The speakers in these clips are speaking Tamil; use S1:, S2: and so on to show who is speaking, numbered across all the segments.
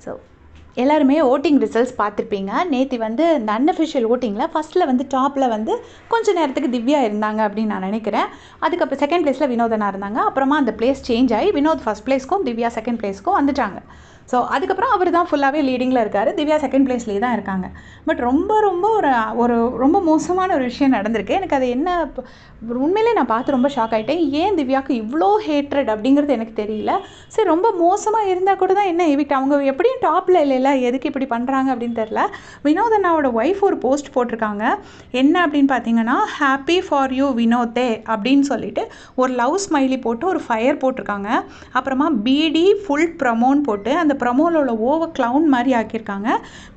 S1: ஸோ எல்லாருமே ஓட்டிங் ரிசல்ட்ஸ் பார்த்துருப்பீங்க. நேற்று வந்து இந்த அன்அஃபிஷியல் ஓட்டிங்கில் ஃபஸ்ட்டில் வந்து டாப்பில் வந்து கொஞ்சம் நேரத்துக்கு திவ்யா இருந்தாங்க அப்படின்னு நான் நினைக்கிறேன். அதுக்கப்புறம் செகண்ட் ப்ளேஸில் வினோதனா இருந்தாங்க. அப்புறமா அந்த ப்ளேஸ் சேஞ்ச் ஆகி வினோத் ஃபஸ்ட் ப்ளேஸ்க்கும் திவ்யா செகண்ட் ப்ளேஸ்க்கும் வந்துட்டாங்க. ஸோ அதுக்கப்புறம் அவர் தான் ஃபுல்லாகவே லீடிங்கில் இருக்கார். திவ்யா செகண்ட் ப்ளேஸ்லேயே தான் இருக்காங்க. பட் ரொம்ப ரொம்ப ஒரு ரொம்ப மோசமான ஒரு விஷயம் நடந்திருக்கு. எனக்கு அது என்ன உண்மையிலே நான் பார்த்து ரொம்ப ஷாக் ஆகிட்டேன். ஏன் திவ்யாவுக்கு இவ்வளோ ஹேட்ரட் அப்படிங்கிறது எனக்கு தெரியல. சரி, ரொம்ப மோசமாக இருந்தால் கூட தான் என்ன எவிக்ட், அவங்க எப்படியும் டாப்பில் இல்லைல்ல, எதுக்கு இப்படி பண்ணுறாங்க அப்படின்னு தெரில. வினோதனாவோட ஒய்ஃப் ஒரு போஸ்ட் போட்டிருக்காங்க. என்ன அப்படின்னு பார்த்தீங்கன்னா, ஹாப்பி ஃபார் யூ வினோதே அப்படின்னு சொல்லிட்டு ஒரு லவ் ஸ்மைலி போட்டு ஒரு ஃபயர் போட்டிருக்காங்க. அப்புறமா பிடி ஃபுல் ப்ரமோன்னு போட்டு அந்த ப்ரமோவில் ஓவர் க்ளவுன் மாதிரி ஆக்கியிருக்காங்க.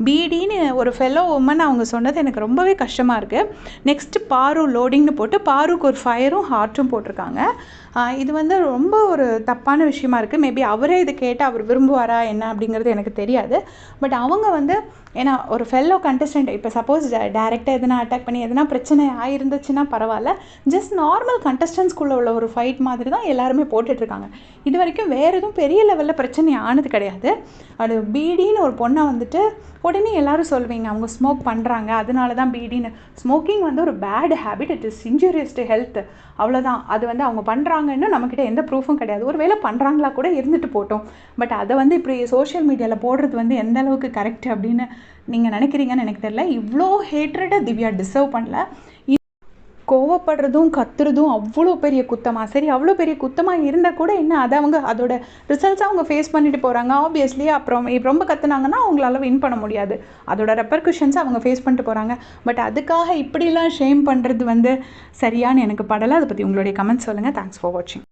S1: பிடின்னு ஒரு ஃபெல்லோ உமன் அவங்க சொன்னது எனக்கு ரொம்பவே கஷ்டமாக இருக்குது. நெக்ஸ்ட்டு பாரு லோடிங்னு போட்டு பாருக்கு ஒரு ஃபயரும் ஹார்ட்டும் போட்டிருக்காங்க. இது வந்து ரொம்ப ஒரு தப்பான விஷயமா இருக்குது. மேபி அவரே இது கேட்டு அவர் விரும்புவாரா என்ன அப்படிங்கிறது எனக்கு தெரியாது. பட் அவங்க வந்து ஏன்னா ஒரு ஃபெல்லோ கண்டஸ்டன்ட் இப்போ சப்போஸ் டேரெக்டாக எதனா அட்டாக் பண்ணி எதனா பிரச்சனை ஆகிருந்துச்சுன்னா பரவாயில்ல. ஜஸ்ட் நார்மல் கண்டஸ்டன்ஸ்குள்ளே உள்ள ஒரு ஃபைட் மாதிரி தான் எல்லாருமே போட்டுட்ருக்காங்க. இது வரைக்கும் வேறு எதுவும் பெரிய லெவலில் பிரச்சனை ஆனது கிடையாது. அது பிடின்னு ஒரு பொண்ணை வந்துட்டு உடனே எல்லோரும் சொல்வீங்க அவங்க ஸ்மோக் பண்ணுறாங்க அதனால தான் பிடின்னு. ஸ்மோக்கிங் வந்து ஒரு bad habit, it is injurious to health, அவ்வளோதான். அது வந்து அவங்க பண்ணுறாங்கன்னு நம்மக்கிட்ட எந்த ப்ரூஃபும் கிடையாது. ஒரு வேளை பண்ணுறாங்களா கூட இருந்துட்டு போட்டோம். பட் அதை வந்து இப்படி சோஷியல் மீடியாவில் போடுறது வந்து எந்த அளவுக்கு கரெக்ட் அப்படின்னு நீங்கள் நினைக்கிறீங்கன்னு எனக்கு தெரியல. இவ்வளோ ஹேட்ரடை திவ்யா டிசர்வ் பண்ணல. கோவப்படுறதும் கத்துறதும் அவ்வளோ பெரிய குத்தமாக, சரி அவ்வளோ பெரிய குத்தமாக இருந்தால் கூட என்ன, அதை அவங்க அதோட ரிசல்ட்ஸாக அவங்க ஃபேஸ் பண்ணிட்டு போகிறாங்க. ஆப்வியஸ்லி அப்புறம் ரொம்ப கத்துனாங்கன்னா அவங்களால வின் பண்ண முடியாது. அதோட ரெப்பர்குஷன்ஸை அவங்க ஃபேஸ் பண்ணிட்டு போகிறாங்க. பட் அதுக்காக இப்படிலாம் ஷேம் பண்ணுறது வந்து சரியான்னு எனக்கு படலை. அதை பற்றி உங்களுடைய கமெண்ட்ஸ் சொல்லுங்கள். தேங்க்ஸ் ஃபார் வாட்சிங்.